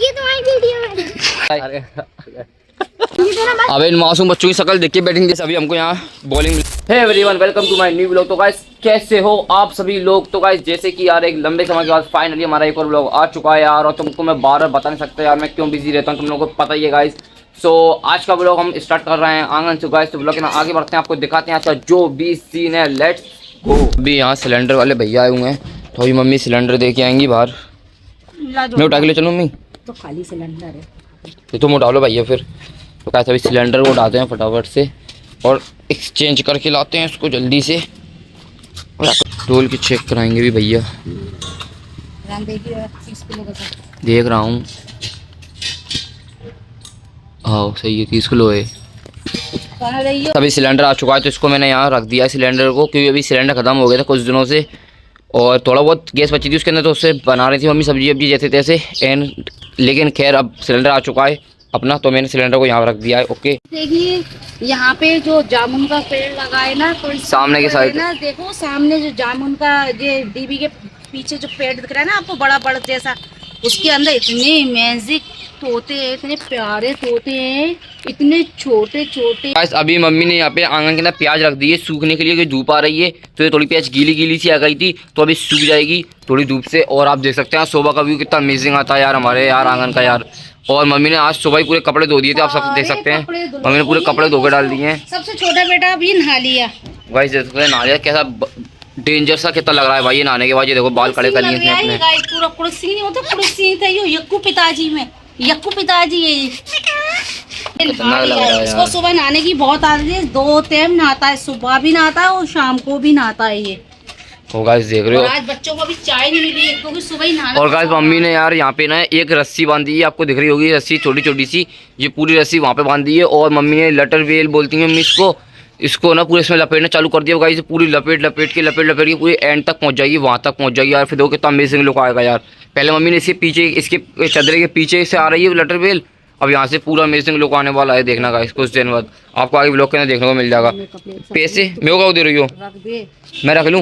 ये तुम्हारी वीडियो में तो खाली सिलेंडर है तो तुम उठा लो भैया फिर। तो कैसे अभी सिलेंडर को उठाते हैं फटाफट से और एक्सचेंज करके लाते हैं इसको जल्दी से। टोल की चेक कराएंगे भी भैया, देख रहा हूँ। हाँ सही है, 30 किलो है। अभी सिलेंडर आ चुका है तो इसको मैंने यहाँ रख दिया है सिलेंडर को, क्योंकि अभी सिलेंडर ख़त्म हो गया था कुछ दिनों से और थोड़ा बहुत गैस बची थी उसके अंदर, तो उससे बना रही थी मम्मी सब्जी वब्जी जैसे तैसे एंड। लेकिन खैर अब सिलेंडर आ चुका है अपना, तो मैंने सिलेंडर को यहाँ रख दिया है। ओके, देखिए यहाँ पे जो जामुन का पेड़ लगा है ना, तो सामने की साइड ना देखो, सामने जो जामुन का ये डीबी के पीछे जो पेड़ दिख रहा है ना आपको, बड़ा बड़ा जैसा, उसके अंदर इतने मैजिक तोते हैं, इतने प्यारे तोते हैं, इतने छोटे छोटे। अभी मम्मी ने यहाँ पे आंगन के अंदर प्याज रख दी है सूखने के लिए, क्योंकि धूप आ रही है तो ये थोड़ी प्याज गीली गीली सी आ गई थी, तो अभी सूख जाएगी थोड़ी धूप से। और आप देख सकते हैं सुबह का व्यू कितना अमेजिंग आता है यार हमारे यार आंगन का यार। और मम्मी ने आज सुबह ही पूरे कपड़े धो दिए थे, आप सब देख सकते हैं मम्मी ने पूरे कपड़े धो के डाल दिए हैं। सबसे छोटा बेटा अभी नहा लिया भाई देख सकते हैं नहा लिया, कैसा डेंजर सा कितना लग रहा है भाई ये नहाने के बाद। ये देखो बाल खड़े कर लिए इसने अपने। पूरा कुर्सी नहीं होता, कुर्सी था ये यक्कू पिताजी में, यक्कू पिताजी ये इसको सुबह नहाने की बहुत आदत है, 2 टाइम नहाता है, सुबह भी नहाता है और शाम को भी नहाता है ये। तो गाइस देख रहे हो आज बच्चों को भी चाय नहीं मिली क्योंकि सुबह ही नहाना। और गाइस मम्मी ने यार यहाँ पे ना एक रस्सी बांधी है, आपको दिख रही होगी रस्सी छोटी छोटी सी, ये पूरी रस्सी वहाँ पे बांधी है। और मम्मी ने लटर वेल बोलती है मम्मी इसको ना पूरे इसमें लपेटना चालू कर दिया गाइस। पूरी लपेट के पूरी एंड तक पहुँच जाएगी, वहाँ तक पहुँच जाएगी यार। फिर देखो कितना अमेजिंग लुक आएगा यार। पहले मम्मी ने इसके चदरे के पीछे से आ रही है लटर वेल, अब यहाँ से पूरा अमेजिंग लुक आने वाला है, देखना गाइस कुछ दिन बाद आपको आगे ब्लॉग के अंदर देखने को मिल जाएगा। पैसे मेरे को दे रही हो? मैं रख लूँ?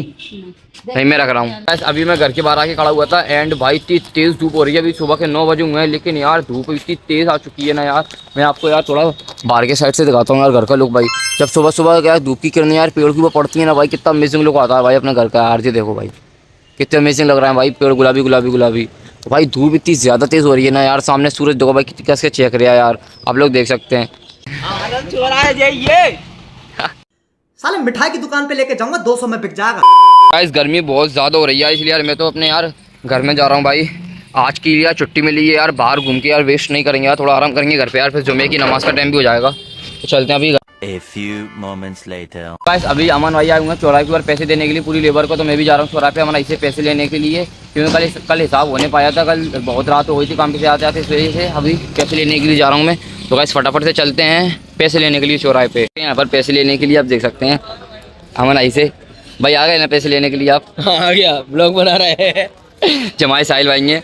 नहीं मैं रख रहा हूँ। अभी मैं घर के बाहर आके खड़ा हुआ था एंड भाई इतनी तेज़ धूप हो रही है, अभी सुबह के 9 बजे हुए हैं, लेकिन यार धूप इतनी तेज़ आ चुकी है ना यार। मैं आपको यार थोड़ा बाहर के साइड से दिखाता हूँ यार घर का लुक भाई। जब सुबह सुबह क्या धूप की किरणें यार पेड़ के ऊपर पड़ती है ना भाई, कितना अमेजिंग लुक आता है भाई अपने घर का यार। जी देखो भाई कितने अमेजिंग लग रहा है भाई, पेड़ गुलाबी गुलाबी गुलाबी। तो भाई धूप इतनी ज़्यादा तेज़ हो रही है ना यार, सामने सूरज देखो भाई कैसे चेक रहा है यार, आप लोग देख सकते हैं। साले मिठाई की दुकान पे लेके जाऊंगा 200 में बिक जाएगा। गाइस गर्मी बहुत ज़्यादा हो रही है, इसलिए यार मैं तो अपने यार घर में जा रहा हूँ भाई। आज की यार छुट्टी मिली है यार, बाहर घूम के यार वेस्ट नहीं करेंगे यार, थोड़ा आराम करेंगे घर पे यार, फिर जुम्मे की नमाज का टाइम भी हो जाएगा। तो चलते हैं अभी। A few moments later. Guys अभी अमन भाई आए हुए हैं चौराहे के ऊपर पैसे देने के लिए पूरी लेबर को, तो मैं भी जा रहा हूँ चौराहे पे अमन ऐसे पैसे लेने के लिए, क्योंकि कल हिसाब होने पाया था, कल बहुत रात हो गई थी काम पे से आते आते, इस वजह से अभी पैसे लेने के लिए जा रहा हूँ मैं। तो गाइस फटाफट से चलते हैं पैसे लेने के लिए चौराहे पे। यहाँ पर पैसे लेने के लिए आप देख सकते हैं अमन ऐसे भाई आ गए ना पैसे लेने के लिए। आप आ गया ब्लॉग बना रहे हैं जमाए साहिल भाई हैं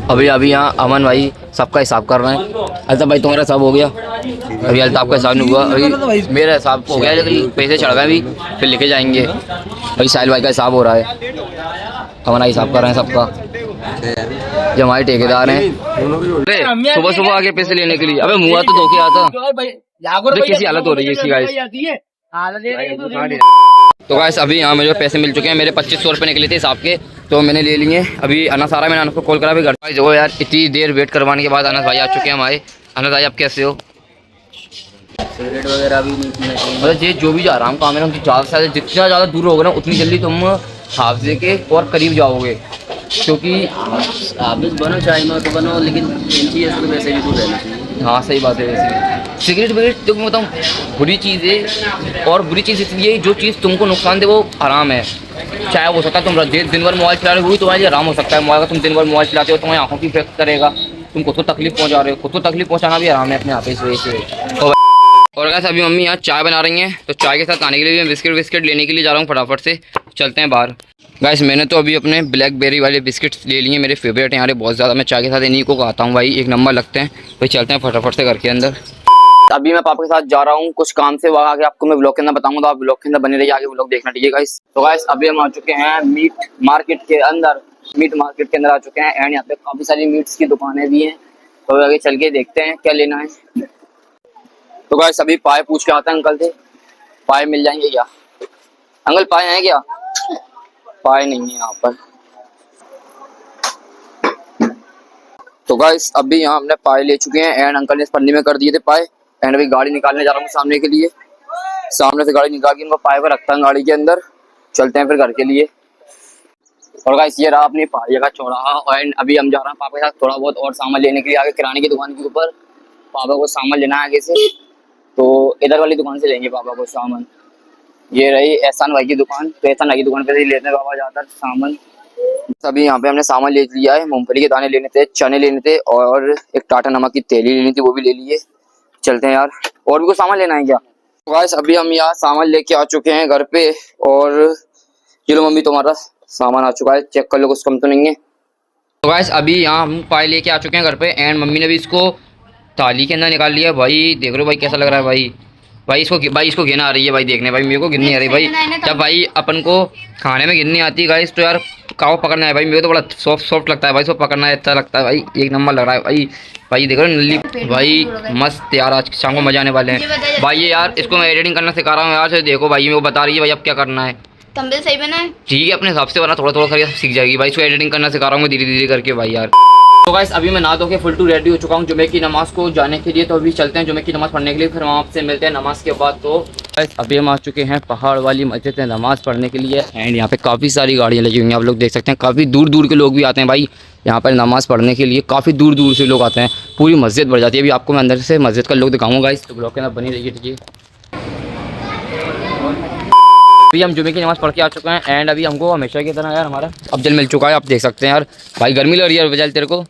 अभी यहाँ अमन भाई सबका हिसाब कर रहे हैं। अल्ताफ भाई तुम्हारा हिसाब हो गया? अभी अल्ताफ का हिसाब नहीं हुआ, अभी मेरा हिसाब हो गया, लेकिन पैसे चढ़ गए अभी फिर लेके जाएंगे। अभी साहिल भाई का हिसाब हो रहा है, अमन भाई हिसाब कर रहे हैं सबका, जो हमारे ठेकेदार हैं। सुबह सुबह आके पैसे लेने के लिए, अबे मुँह तो धोके आता, कैसी हालत हो रही है इसकी गाइस। तो गाइस अभी यहाँ मुझे पैसे मिल चुके हैं, मेरे 2500 रुपये निकले थे हिसाब के, तो मैंने ले लिए। अभी अनस आ रहा है, मैंने अनस को कॉल करा भी घर भाई जो यार इतनी देर वेट करवाने के बाद अनस भाई आ चुके हैं हमारे। अनस भाई आप कैसे हो? सिगरेट वगैरह भी नहीं पीना चाहिए, मतलब ये जो भी आराम काम है ना, ज़्यादा से ज़्यादा जितना ज़्यादा दूर होगा ना उतनी जल्दी तुम हाफजे के और करीब जाओगे, क्योंकि हाफिज बनो चाहे मैं तो बनो, लेकिन तो वैसे भी दूर रहना चाहिए। हाँ सही बात है। वैसे सिगरेट वगैरह तो मैं बताऊँ बुरी चीज़ है, और बुरी चीज़ इसलिए जो चीज़ तुमको नुकसान दे वो हराम है। चाहे हो सकता है तुम दिन भर मोबाइल चला रहे हो, तुम्हारे लिए आराम हो सकता है मोबाइल का, तुम दिन भर मोबाइल चलाते हो तुम्हारी आंखों की इफेक्ट करेगा, तुम खुद को तकलीफ पहुंचा रहे हो, खुद को तकलीफ पहुंचाना भी आराम है अपने आप इस वजह से। और गाइस अभी मम्मी यहाँ चाय बना रही हैं, तो चाय के साथ खाने के लिए मैं बिस्किट लेने के लिए जा रहा हूँ, फटाफट से चलते हैं बाहर। गाइस मैंने तो अभी अपने ब्लैकबेरी वाले बिस्किट्स ले लिए, मेरे फेवरेट हैं यार बहुत ज़्यादा, मैं चाय के साथ इन्हीं को खाता हूँ भाई, एक नंबर लगते हैं भाई। चलते हैं फटाफट से घर के अंदर। अभी मैं पापा के साथ जा रहा हूँ कुछ काम से, वहाँ आके आपको मैं ब्लॉग के अंदर बताऊंगा, तो आप ब्लॉग के अंदर बने रहिए, आगे ब्लॉग देखना, ठीक है गाइस। तो गाइस अभी हम आ चुके हैं मीट मार्केट के अंदर आ चुके हैं, एंड यहाँ पे काफ़ी सारी मीट्स की दुकानें भी हैं, तो आगे चल के देखते हैं क्या लेना है। तो गाइस अभी पाए पूछ के आते हैं अंकल से, पाए मिल जाएंगे क्या? अंकल पाए हैं क्या? पाए नहीं है यहाँ पर। तो गाइस अभी यहाँ हमने पाए ले चुके हैं एंड अंकल ने इस पन्नी में कर दिए थे पाए एंड अभी गाड़ी निकालने जा रहा हूँ सामने के लिए। सामने से गाड़ी निकाल के उनको पाए पर रखता हूँ गाड़ी के अंदर, चलते हैं फिर घर के लिए। और गाइस ये रहा अपनी पहाड़िया का चौराहा एंड अभी हम जा रहे हैं पापा के साथ थोड़ा बहुत और सामान लेने के लिए आगे किराने की दुकान के ऊपर। पापा को सामान लेना है आगे से, तो इधर वाली दुकान से लेंगे पापा को सामान। ये रही एहसान भाई की दुकान, तो एहसान भाई की दुकान पे से ही लेते हैं पापा ज़्यादातर सामान। अभी यहाँ पे हमने सामान ले लिया है, मूंगफली के दाने लेने थे, चने लेने थे और एक टाटा नमक की तेली लेनी थी, वो भी ले लिए। चलते हैं यार, और भी कुछ सामान लेना है क्या? तो गाइस अभी हम यहाँ सामान लेके आ चुके हैं घर पे और ये लो मम्मी तुम्हारा सामान आ चुका है, चेक कर लो कुछ कम तो नहीं है। तो गाइस अभी यहाँ हम पाए लेके आ चुके हैं घर पे एंड मम्मी ने भी इसको थाली के अंदर निकाल लिया। भाई देख लो भाई कैसा लग रहा है भाई। भाई इसको गिना आ रही है भाई, देखने भाई मेरे को गिननी आ रही है भाई। जब भाई अपन को खाने में गिननी आती है गाइस तो यार काव पकड़ना है भाई, मेरे को तो बड़ा सॉफ्ट लगता है भाई, इसको पकड़ना अच्छा लगता है भाई, एक नंबर लग रहा है भाई। भाई देखो नल्ली भाई मस्त यार, आज शाम को मजा आने वाले हैं भाई। ये यार इसको मैं एडिटिंग करना सिखा रहा हूँ यार, देखो भाई मेरे को बता रही है भाई अब क्या करना है। थंबनेल सही बना है? ठीक है अपने हिसाब से बना, थोड़ा थोड़ा करके सीख जाएगी भाई। इसको एडिटिंग करना सिखा रहा हूँ धीरे धीरे करके भाई यार। तो गाइस अभी मैं नहा धो के फुल टू रेडी हो चुका हूँ जुमे की नमाज को जाने के लिए, तो अभी चलते हैं जुमे की नमाज पढ़ने के लिए, फिर हम आपसे मिलते हैं नमाज के बाद। तो गाइस अभी हम आ चुके हैं पहाड़ वाली मस्जिद में नमाज पढ़ने के लिए एंड यहाँ पे काफ़ी सारी गाड़ियाँ लगी हुई हैं, आप लोग देख सकते हैं। काफ़ी दूर दूर के लोग भी आते हैं भाई यहाँ पर नमाज़ पढ़ने के लिए, काफ़ी दूर दूर से लोग आते हैं, पूरी मस्जिद भर जाती है। अभी आपको मैं अंदर से मस्जिद का लोग दिखाऊंगा गाइस, तो ब्लॉग के अंदर बनी रहिए। ठीक है अभी हम जुमे की नमाज़ पढ़ के आ चुके हैं एंड अभी हमको हमेशा की तरह यार हमारा अफजल मिल चुका है, आप देख सकते हैं यार। भाई गर्मी लग रही है वजल तेरे को?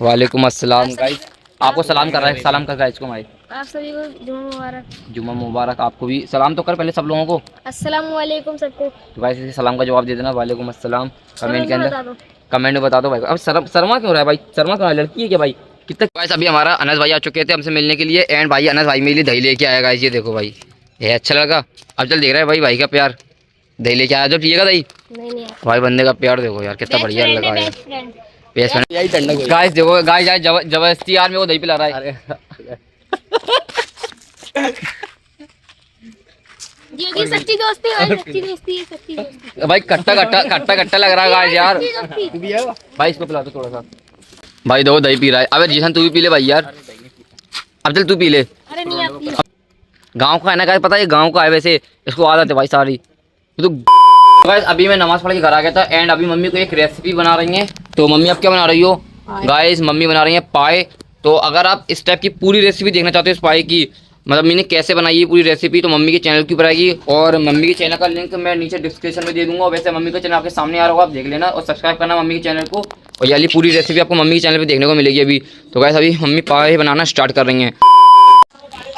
वालेकुम अस्सलाम गाइस, आपको सलाम कर रहा है, सलाम कर गाइस को भाई। आप सभी को जुम्मा मुबारक। जुम्मा मुबारक, आपको भी सलाम तो कर पहले सब लोगों को। अस्सलाम वालेकुम सबको। तो गाइस इसे सलाम का जवाब दे देना, वालेकुम अस्सलाम कमेंट के अंदर, कमेंट में बता दो भाई। अब शर्मा क्यों रहा है भाई, शर्मा क्यों, लड़की है क्या भाई? कितना गाइस अभी हमारा अनस भाई आ चुके थे हमसे मिलने के लिए एंड भाई अनस भाई मेरे लिए दही लेके आया गाइस, ये देखो भाई ये अच्छा लगा। अब चल देख रहा है भाई, भाई का प्यार, दही लेके आया जो पिएगा दही नहीं भाई, बंदे का प्यार देखो यार कितना बढ़िया लगा यार। गाइस देखो गाइस यार जबरदस्ती यार मेरे को दही पिला रहा है। ये सच्ची दोस्ती है, सच्ची दोस्ती है, सच्ची दोस्ती। भाई कट्टा लग रहा है गाइस यार। भाई इसको पिला दो थोड़ा सा। भाई देखो दही पी रहा है। अबे जीसन तू भी पी ले भाई यार, अब चल तू पी ले। अरे नहीं आती। गाँव का है ना गाइस, पता है गाँव का है वैसे, इसको आदत है भाई सारी। तो गाइस अभी मैं नमाज पढ़ के घर आ गया था एंड अभी मम्मी को एक रेसिपी बना रही हैं। तो मम्मी आप क्या बना रही हो? गाइस मम्मी बना रही हैं पाए। तो अगर आप इस टाइप की पूरी रेसिपी देखना चाहते हो इस पाए की, मतलब मैंने कैसे बनाई है पूरी रेसिपी, तो मम्मी के चैनल के ऊपर आएगी और मम्मी के चैनल का लिंक मैं नीचे डिस्क्रिप्शन में दे दूंगा। वैसे मम्मी का चैनल आपके सामने आ रहा होगा, आप देख लेना और सब्सक्राइब करना मम्मी के चैनल को, और ये पूरी रेसिपी आपको मम्मी के चैनल पर देखने को मिलेगी अभी। तो गाइस अभी मम्मी पाए बनाना स्टार्ट कर रही हैं।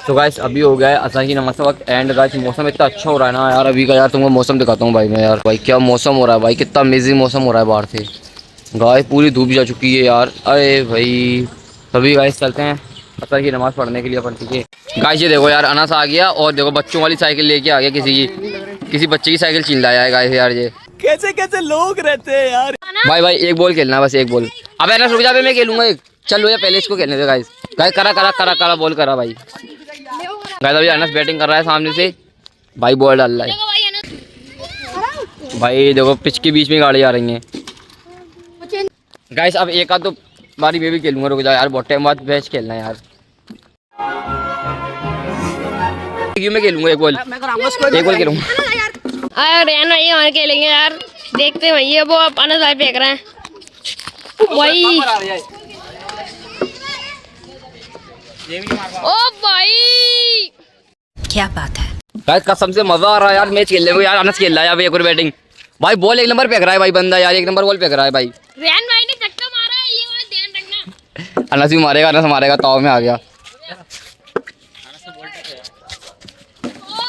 तो गाइस अभी हो गया है असर की नमाज का वक्त एंड गाइस मौसम इतना अच्छा हो रहा है ना यार अभी का, यार तुमको मौसम दिखाता हूँ भाई मैं यार। भाई क्या मौसम हो रहा है भाई, कितना अमेजिंग मौसम हो रहा है बाहर से। गाइस पूरी धूप जा चुकी है यार, अरे भाई तभी गाइस चलते हैं असर की नमाज़ पढ़ने के लिए अपन। ठीक है गाइस ये देखो यार अनस आ गया और देखो बच्चों वाली साइकिल लेके आ गया, किसी बच्चे की साइकिल छीन लाया है गाइस यार। ये कैसे लोग रहते हैं यार। भाई एक बॉल खेलना बस, एक बॉल। अब अनस रुक जा, मैं खेलूंगा एक, चल भैया पहले इसको खेलने दे गाइस। करा बॉल करा भाई। गाइस अभी अनस बैटिंग कर रहा है सामने से, भाई बॉल डाल रहा है। भाई देखो पिच के बीच में गाड़ी आ रही है गाइस। अब एक आध तो बारी मैं भी खेलूंगा, रुक जा यार बहुत टाइम बाद मैच खेलना है यार। मैं खेलूंगा एक बॉल खेलूंगा। अरे नहीं और खेलेंगे यार, देखते हैं भैया वो अब अनस भाई फेंक रहे हैं वही। ओ भाई क्या बात है। गाइस कसम से मजा आ रहा है यार मैच खेलने को यार। अनस खेल रहा है अभी एक और बैटिंग, भाई बॉल एक नंबर फेंक रहा है भाई बंदा यार, एक नंबर बॉल फेंक रहा है भाई। रेहान भाई ने छक्का मारा है, ये वाला ध्यान रखना। अनस भी मारेगा, अनस मारेगा, ताव में आ गया।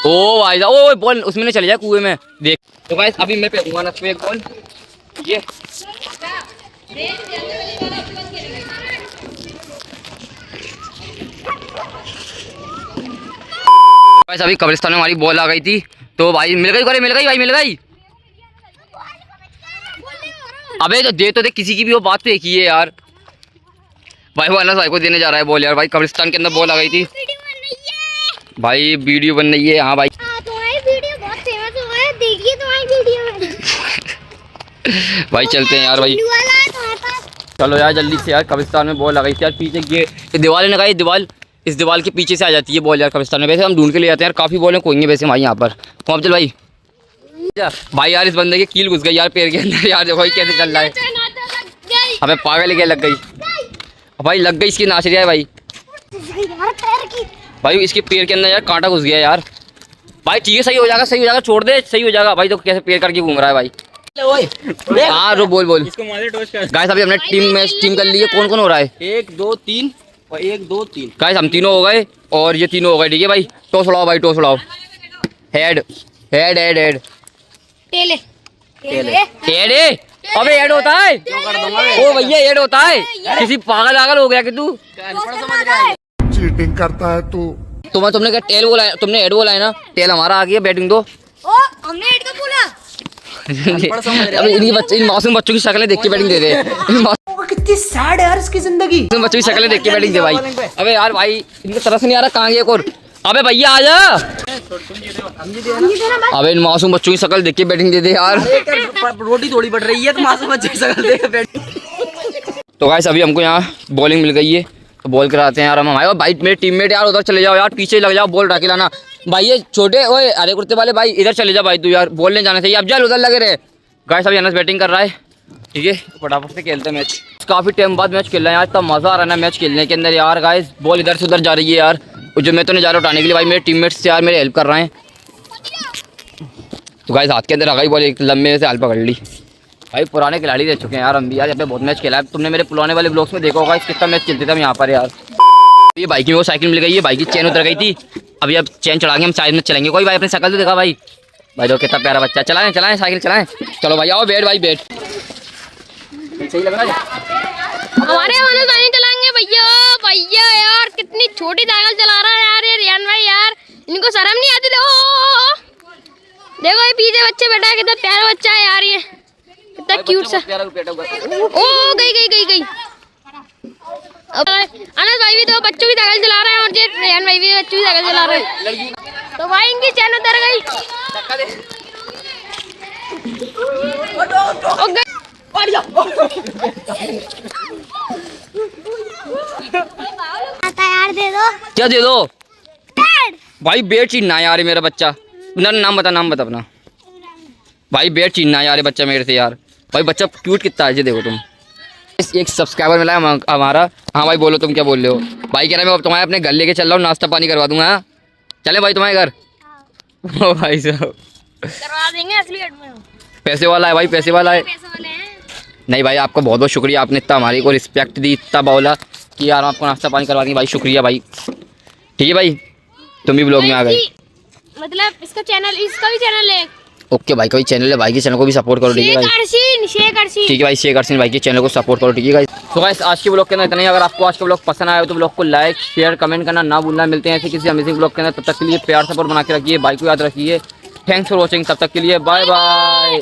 ओ भाई ओ बॉल उसमें नहीं चले जाए कुएं में देख। तो गाइस अभी मैं फेंकूंगा अनस पे एक बॉल, ये गाइस अभी कब्रिस्तान में हमारी बॉल आ गई थी, तो भाई मिल गई भाई मिल गई। अबे तो दे किसी की भी वो बात तो एक ही है यार। भाई वो अनस भाई को देने जा रहा है बॉल यार। भाई कब्रिस्तान के अंदर बॉल आ गई थी भाई, वीडियो बन रही है। हाँ भाई तुम्हारी वीडियो बहुत फेमस हो गई है, देखिए तुम्हारी वीडियो में। भाई चलते हैं यार भाई, चलो यार जल्दी से यार। कब्रिस्तान में बॉल आ गई थी यार, पीछे ये दीवार है ना गाइस, दीवार, इस दीवार के पीछे से आ जाती है बॉल यार कब्रिस्तान में। वैसे हम ढूंढ के ले जाते हैं यार, काफ़ी बॉलें खोएंगे वैसे भाई यहाँ पर। तो चल भाई भाई यार इस बंदे की कील घुस गई यार पैर के अंदर यार, देखो भाई कैसे चल रहा है। हमें पागल क्या लग गई भाई, लग गई इसकी नाचरिया है भाई। भाई इसके पैर के अंदर यार कांटा घुस गया यार। भाई ठीक है, सही हो जाएगा, सही हो जाएगा, छोड़ दे, सही हो जाएगा भाई। तो कैसे पैर करके घूम रहा है भाई। हाँ रो बोल गाइस, अभी हमने टीम कर ली है। कौन कौन हो रहा है? 1 2 3 और 1 2 3 गाइस हम तीनों हो गए और ये तीनों हो गए। ठीक है भाई, टॉस उड़ाओ भाई, टॉस उड़ाओ। हेड हेड हेड हेड टेले हेड। अबे हेड होता है ओ भैया, हेड होता है। किसी पागल आगल हो गया कि तू चीटिंग करता है तू। तुमने क्या टेल बोला है? तुमने हेड बोला है ना, टेल हमारा आ गया। बैटिंग दो। हमने हेड तो बोला। अबे इन मासूम बच्चों की शक्लें देख के बैटिंग दे दे। कितनी सैड है यार इसकी जिंदगी। मासूम बच्चों की शक्लें देख के बैटिंग दे भाई। अबे यार भाई इनको तरस नहीं आ रहा, कहाँ गया एक और। अबे भैया आ जा। अबे इन मासूम बच्चों की शक्ल देख के बैटिंग दे दे यार। रोटी थोड़ी बढ़ रही है तो मासूम बच्चे की शक्ल देख बैटिंग। तो गाइस अभी हमको यहाँ बॉलिंग मिल गई है, तो बॉल कराते हैं यार हम हमारे भाई। मेरे टीममेट यार उधर चले जाओ यार, पीछे लग जाओ, बॉल ढाके लाना भाई। ये छोटे ओए अरे कुर्ते वाले भाई, इधर चले जा भाई तू यार, बॉल नहीं जाना चाहिए। अब जल उधर लगे रहे। गाइस अभी अनस बैटिंग कर रहा है। ठीक है, फटाफट से खेलते हैं मैच। काफ़ी टाइम बाद मैच खेल रहे हैं यार, इतना मज़ा आ रहा है ना मैच खेलने के अंदर यार। गाइस बॉल इधर से उधर जा रही है यार, और जो मैं तो नहीं जा रहा उठाने के लिए भाई, मेरे टीममेट्स यार मेरे हेल्प कर रहे हैं। तो गाइस हाथ के अंदर आ गई बॉल, एक लंबे से हाल पकड़ ली भाई। पुराने खिलाड़ी रह चुके हैं यार हम भी यार, यहाँ पे बहुत मैच खेला है। तुमने मेरे पुराने वाले ब्लॉग्स में देखा होगा कितना मैच खेलते थे हम यहाँ पर यार। ये बाइक की वो साइकिल मिल गई है, बाइक की चैन उतर गई थी। अभी अब चैन चढ़ा के हम साइड में चलेंगे। कोई भाई अपनी शक्ल तो देखा भाई, भाई तो कितना प्यारा बच्चा। चलाएं चलाएं साइकिल चलाएं। चलो भाई आओ, बैठ भाई बैठ। सही लग रहा है हमारे अनस भाई चलाएंगे भैया। भैया यार कितनी छोटी साइकिल चला रहा है यार ये रियान भाई यार, इनको शर्म नहीं आती। देखो ये पीछे बच्चे बैठा है, कितना प्यारा बच्चा है यार, ये कितना क्यूट सा। ओ गई। अनस भाई भी तो बच्चों की साइकिल चला रहा है और ये रियान भाई भी बच्चों की साइकिल चला रहे हैं। तो भाई इनकी चैन उतर गई। यार दे दो। क्या दे दो भाई? बैट छीनना यार मेरा बच्चा। नाम बता अपना भाई। बैट छीनना यार बच्चा मेरे से यार। भाई बच्चा क्यूट कितना है, ये देखो तुम। एक सब्सक्राइबर मिला है हमारा। हाँ भाई बोलो, तुम क्या बोल रहे हो? भाई कह रहा है मैं तुम्हारे अपने घर लेके चल रहा हूँ, नाश्ता पानी करवा दूंगा। हाँ चले भाई तुम्हारे घर। ओ भाई साहब करवा देंगे, असली रेट में पैसे वाला है भाई, पैसे वाला है। पैसे वाले हैं। नहीं भाई आपका बहुत बहुत शुक्रिया, आपने इतना हमारी को रिस्पेक्ट दी, इतना बोला कि यार आपको नाश्ता पानी करवा देंगे भाई। शुक्रिया भाई। ठीक है भाई, तुम भी ब्लॉग में आ गए। मतलब इसका भी चैनल है। ओके भाई, कोई चैनल है भाई के चैनल को भी सपोर्ट करो। ठीक है भाई, शेख अर्शीन। ठीक है भाई, शेख अर्शीन भाई के चैनल को सपोर्ट करो। ठीक है गाइस, तो गाइस आज के ब्लॉग के अंदर इतना ही। अगर आपको आज का ब्लॉग पसंद आया तो ब्लॉग को लाइक शेयर कमेंट करना ना भूलना। मिलते हैं ऐसे किसी अमेजिंग ब्लॉग के अंदर, तब तक के लिए प्यार सपोर्ट बना के रखिए, भाई को याद रखिए। थैंक्स फॉर वॉचिंग, तब तक के लिए बाय बाय।